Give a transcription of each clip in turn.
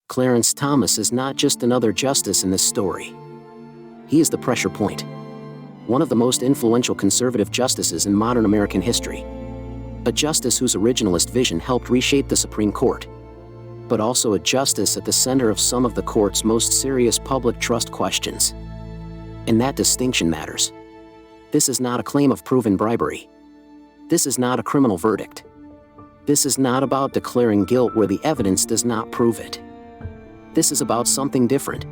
Clarence Thomas is not just another justice in this story. He is the pressure point. One of the most influential conservative justices in modern American history. A justice whose originalist vision helped reshape the Supreme Court. But also a justice at the center of some of the court's most serious public trust questions. And that distinction matters. This is not a claim of proven bribery. This is not a criminal verdict. This is not about declaring guilt where the evidence does not prove it. This is about something different.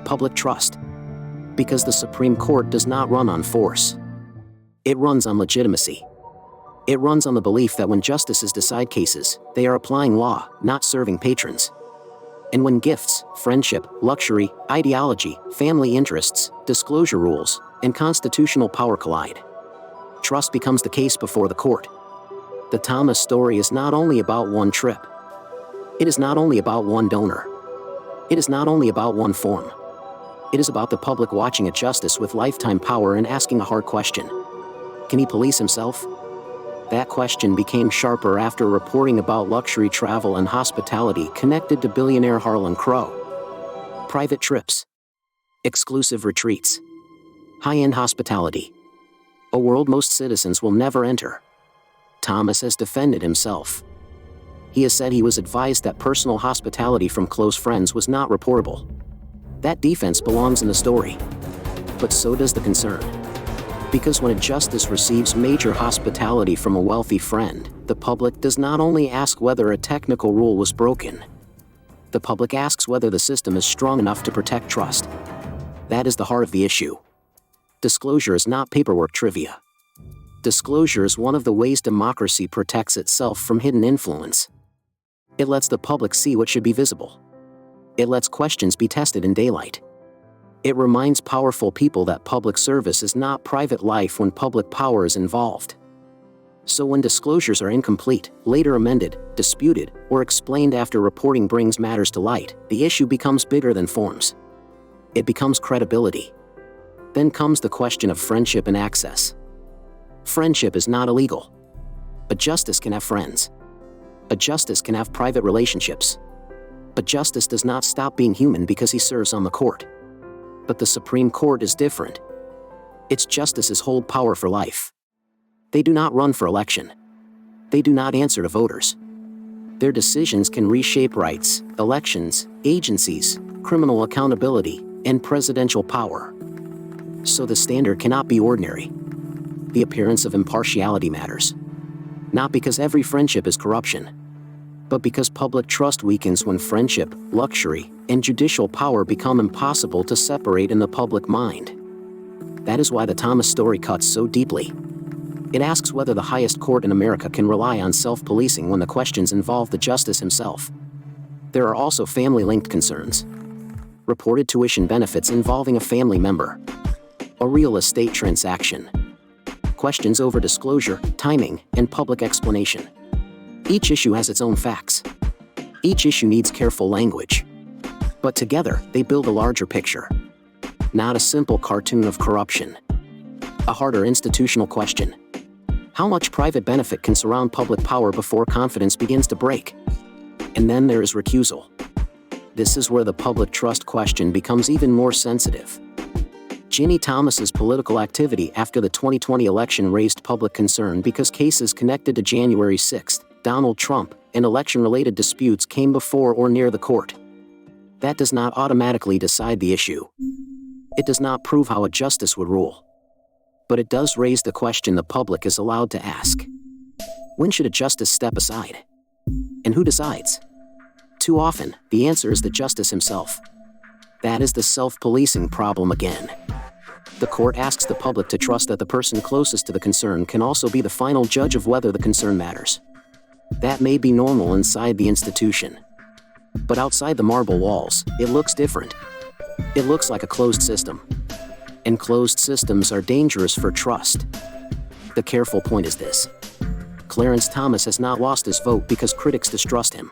Public trust. Because the Supreme Court does not run on force. It runs on legitimacy. It runs on the belief that when justices decide cases, they are applying law, not serving patrons. And when gifts, friendship, luxury, ideology, family interests, disclosure rules, and constitutional power collide, trust becomes the case before the court. The Thomas story is not only about one trip. It is not only about one donor. It is not only about one form. It is about the public watching a justice with lifetime power and asking a hard question. Can he police himself? That question became sharper after reporting about luxury travel and hospitality connected to billionaire Harlan Crow. Private trips. Exclusive retreats. High-end hospitality. A world most citizens will never enter. Thomas has defended himself. He has said he was advised that personal hospitality from close friends was not reportable. That defense belongs in the story. But so does the concern. Because when a justice receives major hospitality from a wealthy friend, the public does not only ask whether a technical rule was broken. The public asks whether the system is strong enough to protect trust. That is the heart of the issue. Disclosure is not paperwork trivia. Disclosure is one of the ways democracy protects itself from hidden influence. It lets the public see what should be visible. It lets questions be tested in daylight. It reminds powerful people that public service is not private life when public power is involved. So when disclosures are incomplete, later amended, disputed, or explained after reporting brings matters to light, the issue becomes bigger than forms. It becomes credibility. Then comes the question of friendship and access. Friendship is not illegal. A justice can have friends. A justice can have private relationships. A justice does not stop being human because he serves on the court. But the Supreme Court is different. Its justices hold power for life. They do not run for election. They do not answer to voters. Their decisions can reshape rights, elections, agencies, criminal accountability, and presidential power. So the standard cannot be ordinary. The appearance of impartiality matters. Not because every friendship is corruption, but because public trust weakens when friendship, luxury, and judicial power become impossible to separate in the public mind. That is why the Thomas story cuts so deeply. It asks whether the highest court in America can rely on self-policing when the questions involve the justice himself. There are also family-linked concerns. Reported tuition benefits involving a family member. A real estate transaction. Questions over disclosure, timing, and public explanation. Each issue has its own facts. Each issue needs careful language. But together, they build a larger picture. Not a simple cartoon of corruption. A harder institutional question. How much private benefit can surround public power before confidence begins to break? And then there is recusal. This is where the public trust question becomes even more sensitive. Ginny Thomas's political activity after the 2020 election raised public concern because cases connected to January 6, Donald Trump, and election-related disputes came before or near the court. That does not automatically decide the issue. It does not prove how a justice would rule. But it does raise the question the public is allowed to ask. When should a justice step aside? And who decides? Too often, the answer is the justice himself. That is the self-policing problem again. The court asks the public to trust that the person closest to the concern can also be the final judge of whether the concern matters. That may be normal inside the institution. But outside the marble walls, it looks different. It looks like a closed system. And closed systems are dangerous for trust. The careful point is this. Clarence Thomas has not lost his vote because critics distrust him.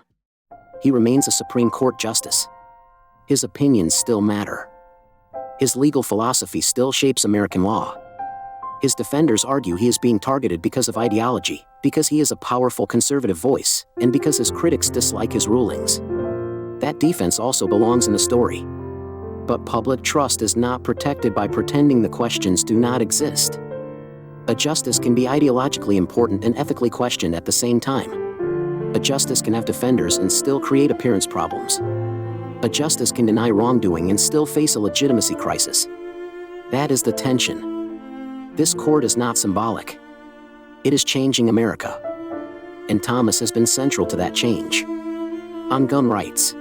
He remains a Supreme Court justice. His opinions still matter. His legal philosophy still shapes American law. His defenders argue he is being targeted because of ideology, because he is a powerful conservative voice, and because his critics dislike his rulings. That defense also belongs in the story. But public trust is not protected by pretending the questions do not exist. A justice can be ideologically important and ethically questioned at the same time. A justice can have defenders and still create appearance problems. A justice can deny wrongdoing and still face a legitimacy crisis. That is the tension. This court is not symbolic. It is changing America. And Thomas has been central to that change. On gun rights.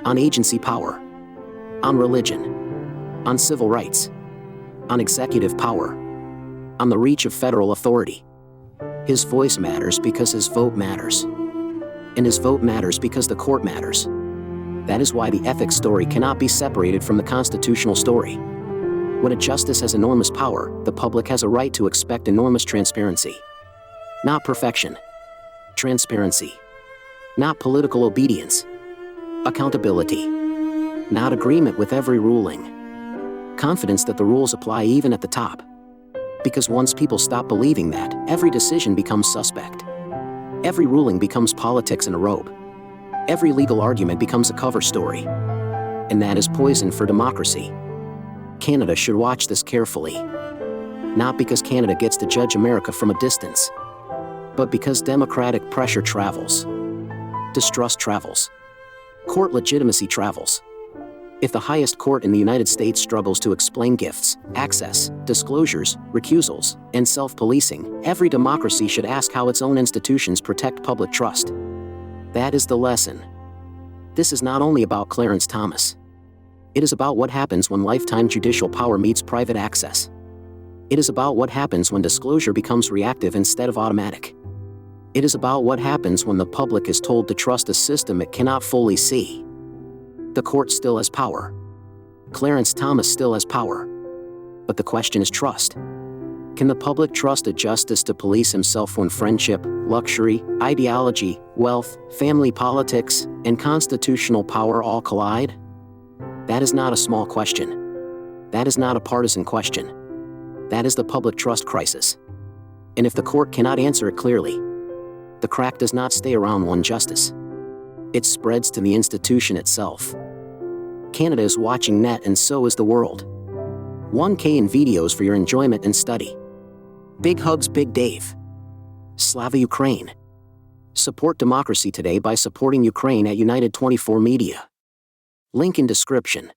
On agency power. On religion. On civil rights. On executive power. On the reach of federal authority. His voice matters because his vote matters. And his vote matters because the court matters. That is why the ethics story cannot be separated from the constitutional story. When a justice has enormous power, the public has a right to expect enormous transparency. Not perfection. Transparency. Not political obedience. Accountability. Not agreement with every ruling. Confidence that the rules apply even at the top. Because once people stop believing that, every decision becomes suspect. Every ruling becomes politics in a robe. Every legal argument becomes a cover story. And that is poison for democracy. Canada should watch this carefully. Not because Canada gets to judge America from a distance, but because democratic pressure travels. Distrust travels. Court legitimacy travels. If the highest court in the United States struggles to explain gifts, access, disclosures, recusals, and self-policing, every democracy should ask how its own institutions protect public trust. That is the lesson. This is not only about Clarence Thomas. It is about what happens when lifetime judicial power meets private access. It is about what happens when disclosure becomes reactive instead of automatic. It is about what happens when the public is told to trust a system it cannot fully see. The court still has power. Clarence Thomas still has power. But the question is trust. Can the public trust a justice to police himself when friendship, luxury, ideology, wealth, family politics, and constitutional power all collide? That is not a small question. That is not a partisan question. That is the public trust crisis. And if the court cannot answer it clearly, the crack does not stay around one justice. It spreads to the institution itself. Canada is watching net and so is the world. 1K in videos for your enjoyment and study. Big hugs, Big Dave. Slava Ukraine. Support democracy today by supporting Ukraine at United 24 Media. Link in description.